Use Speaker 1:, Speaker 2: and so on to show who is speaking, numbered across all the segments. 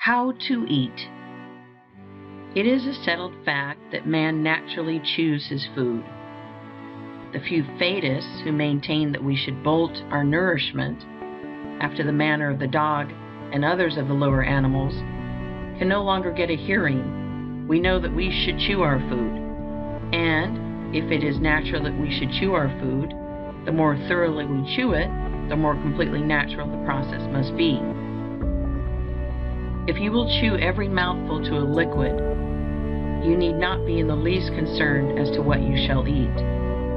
Speaker 1: How to eat. It is a settled fact that man naturally chews his food. The few fadists who maintain that we should bolt our nourishment, after the manner of the dog and others of the lower animals, can no longer get a hearing. We know that we should chew our food, and if it is natural that we should chew our food, the more thoroughly we chew it, the more completely natural the process must be. If you will chew every mouthful to a liquid, you need not be in the least concerned as to what you shall eat,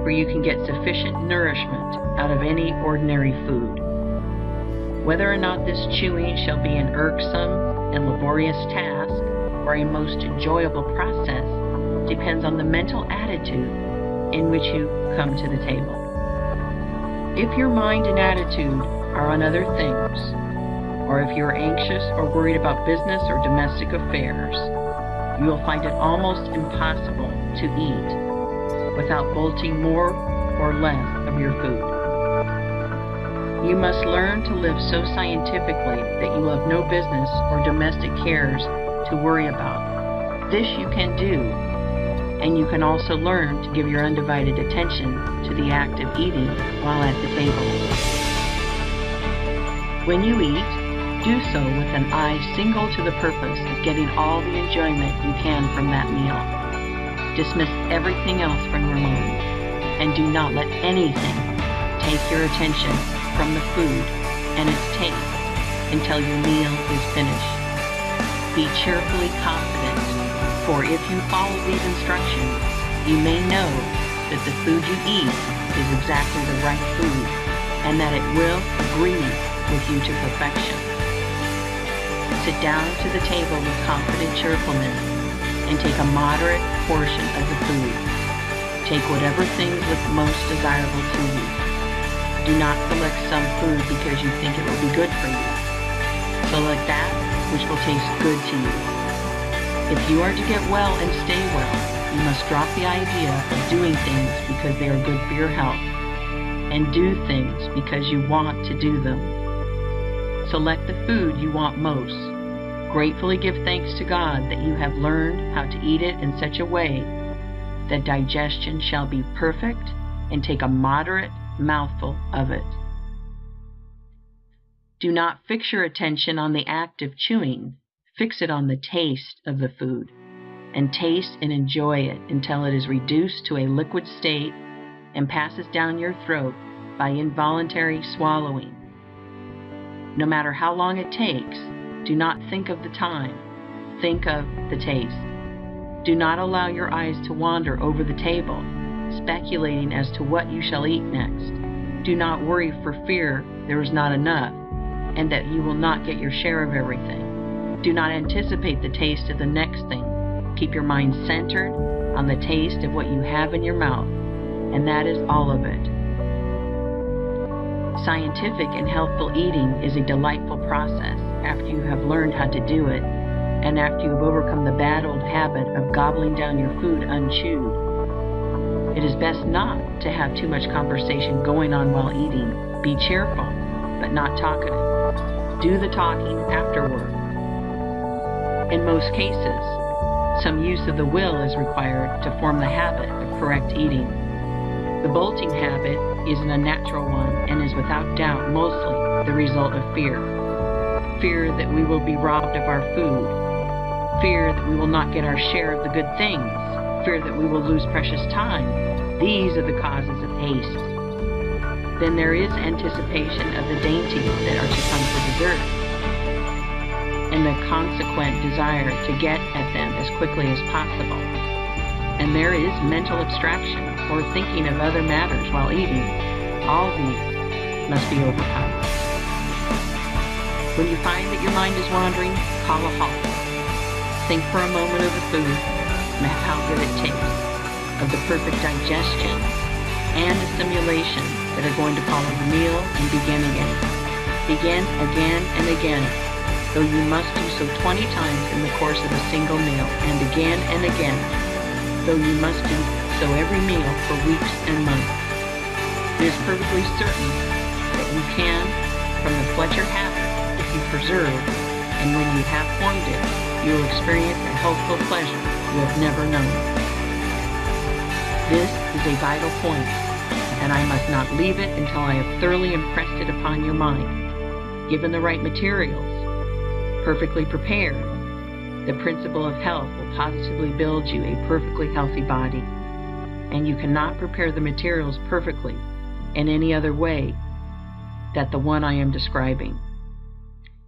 Speaker 1: for you can get sufficient nourishment out of any ordinary food. Whether or not this chewing shall be an irksome and laborious task or a most enjoyable process depends on the mental attitude in which you come to the table. If your mind and attitude are on other things, or if you are anxious or worried about business or domestic affairs, you will find it almost impossible to eat without bolting more or less of your food. You must learn to live so scientifically that you will have no business or domestic cares to worry about. This you can do, and you can also learn to give your undivided attention to the act of eating while at the table. When you eat, do so with an eye single to the purpose of getting all the enjoyment you can from that meal. Dismiss everything else from your mind, and do not let anything take your attention from the food and its taste until your meal is finished. Be cheerfully confident, for if you follow these instructions, you may know that the food you eat is exactly the right food, and that it will agree with you to perfection. Sit down to the table with confident cheerfulness and take a moderate portion of the food. Take whatever things look most desirable to you. Do not select some food because you think it will be good for you. Select that which will taste good to you. If you are to get well and stay well, you must drop the idea of doing things because they are good for your health, and do things because you want to do them. Select the food you want most. Gratefully give thanks to God that you have learned how to eat it in such a way that digestion shall be perfect, and take a moderate mouthful of it. Do not fix your attention on the act of chewing. Fix it on the taste of the food, and taste and enjoy it until it is reduced to a liquid state and passes down your throat by involuntary swallowing. No matter how long it takes, do not think of the time. Think of the taste. Do not allow your eyes to wander over the table, speculating as to what you shall eat next. Do not worry for fear there is not enough, and that you will not get your share of everything. Do not anticipate the taste of the next thing. Keep your mind centered on the taste of what you have in your mouth, and that is all of it. Scientific and healthful eating is a delightful process after you have learned how to do it, and after you have overcome the bad old habit of gobbling down your food unchewed. It is best not to have too much conversation going on while eating. Be cheerful, but not talkative. Do the talking afterward. In most cases, some use of the will is required to form the habit of correct eating. The bolting habit is an unnatural one and is without doubt mostly the result of fear. Fear that we will be robbed of our food. Fear that we will not get our share of the good things. Fear that we will lose precious time. These are the causes of haste. Then there is anticipation of the dainties that are to come for dessert, and the consequent desire to get at them as quickly as possible. And there is mental abstraction, or thinking of other matters while eating. All these must be overcome. When you find that your mind is wandering, call a halt. Think for a moment of the food, and how good it tastes, of the perfect digestion, and assimilation that are going to follow the meal, and begin again. Begin again and again, though you must do so 20 times in the course of a single meal, and again, though you must do so every meal for weeks and months. It is perfectly certain that you can, from the Fletcher habit, if you persevere, and when you have formed it, you will experience a healthful pleasure you have never known. This is a vital point, and I must not leave it until I have thoroughly impressed it upon your mind. Given the right materials, perfectly prepared, the principle of health will positively build you a perfectly healthy body, and you cannot prepare the materials perfectly in any other way than the one I am describing.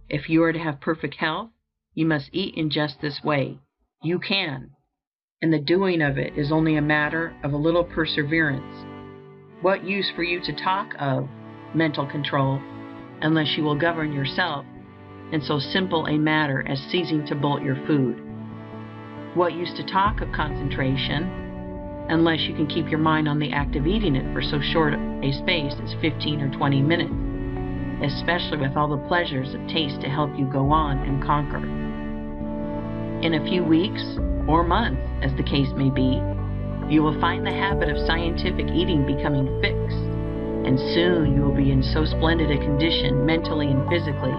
Speaker 1: If you are to have perfect health, you must eat in just this way. You can, and the doing of it is only a matter of a little perseverance. What use for you to talk of mental control unless you will govern yourself in so simple a matter as ceasing to bolt your food? What use to talk of concentration unless you can keep your mind on the act of eating it for so short a space as 15 or 20 minutes, especially with all the pleasures of taste to help you go on and conquer? In a few weeks or months, as the case may be, you will find the habit of scientific eating becoming fixed, and soon you will be in so splendid a condition mentally and physically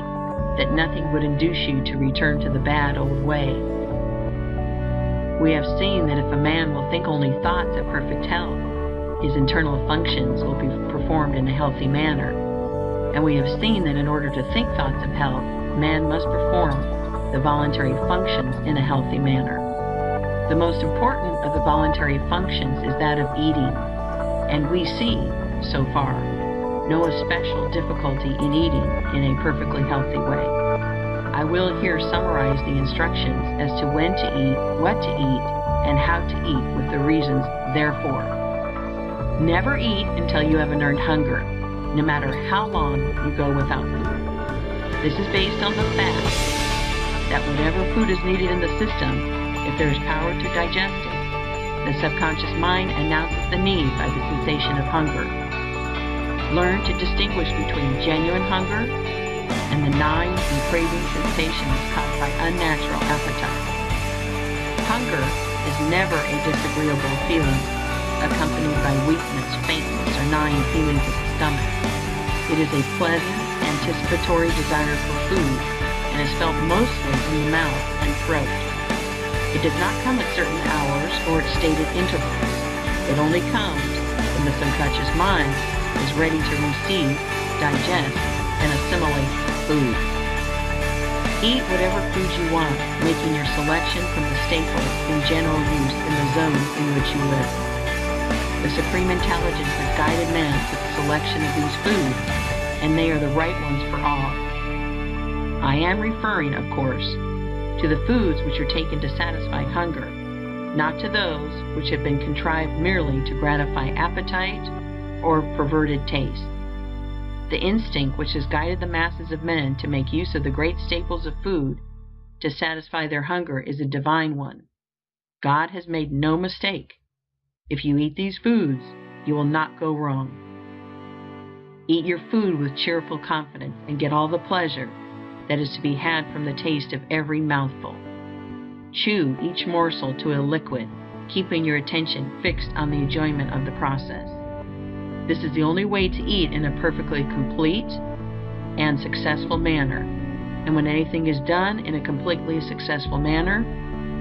Speaker 1: that nothing would induce you to return to the bad old way. We have seen that if a man will think only thoughts of perfect health, his internal functions will be performed in a healthy manner. And we have seen that in order to think thoughts of health, man must perform the voluntary functions in a healthy manner. The most important of the voluntary functions is that of eating, and we see, so far, no especial difficulty in eating in a perfectly healthy way. I will here summarize the instructions as to when to eat, what to eat, and how to eat with the reasons therefore. Never eat until you have earned hunger, no matter how long you go without food. This is based on the fact that whatever food is needed in the system, if there is power to digest it, the subconscious mind announces the need by the sensation of hunger. Learn to distinguish between genuine hunger and the gnawing and craving sensations caused by unnatural appetite. Hunger is never a disagreeable feeling accompanied by weakness, faintness, or gnawing feelings of the stomach. It is a pleasant, anticipatory desire for food and is felt mostly in the mouth and throat. It does not come at certain hours or at stated intervals. It only comes when the subconscious mind is ready to receive, digest, and assimilate food. Eat whatever foods you want, making your selection from the staples in general use in the zone in which you live. The Supreme Intelligence has guided man to the selection of these foods, and they are the right ones for all. I am referring, of course, to the foods which are taken to satisfy hunger, not to those which have been contrived merely to gratify appetite or perverted taste. The instinct which has guided the masses of men to make use of the great staples of food to satisfy their hunger is a divine one. God has made no mistake. If you eat these foods, you will not go wrong. Eat your food with cheerful confidence and get all the pleasure that is to be had from the taste of every mouthful. Chew each morsel to a liquid, keeping your attention fixed on the enjoyment of the process. This is the only way to eat in a perfectly complete and successful manner, and when anything is done in a completely successful manner,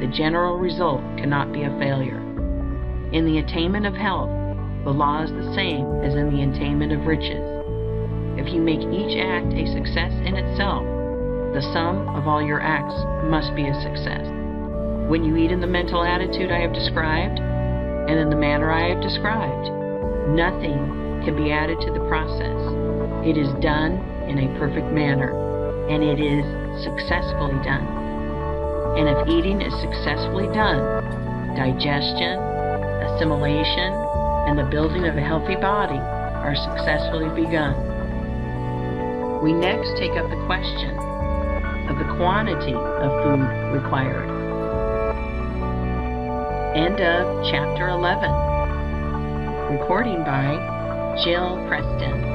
Speaker 1: the general result cannot be a failure. In the attainment of health, the law is the same as in the attainment of riches. If you make each act a success in itself, the sum of all your acts must be a success. When you eat in the mental attitude I have described, and in the manner I have described, nothing can be added to the process. It is done in a perfect manner, and it is successfully done. And if eating is successfully done, digestion, assimilation, and the building of a healthy body are successfully begun. We next take up the question of the quantity of food required. End of Chapter 11. Recording by Jill Preston.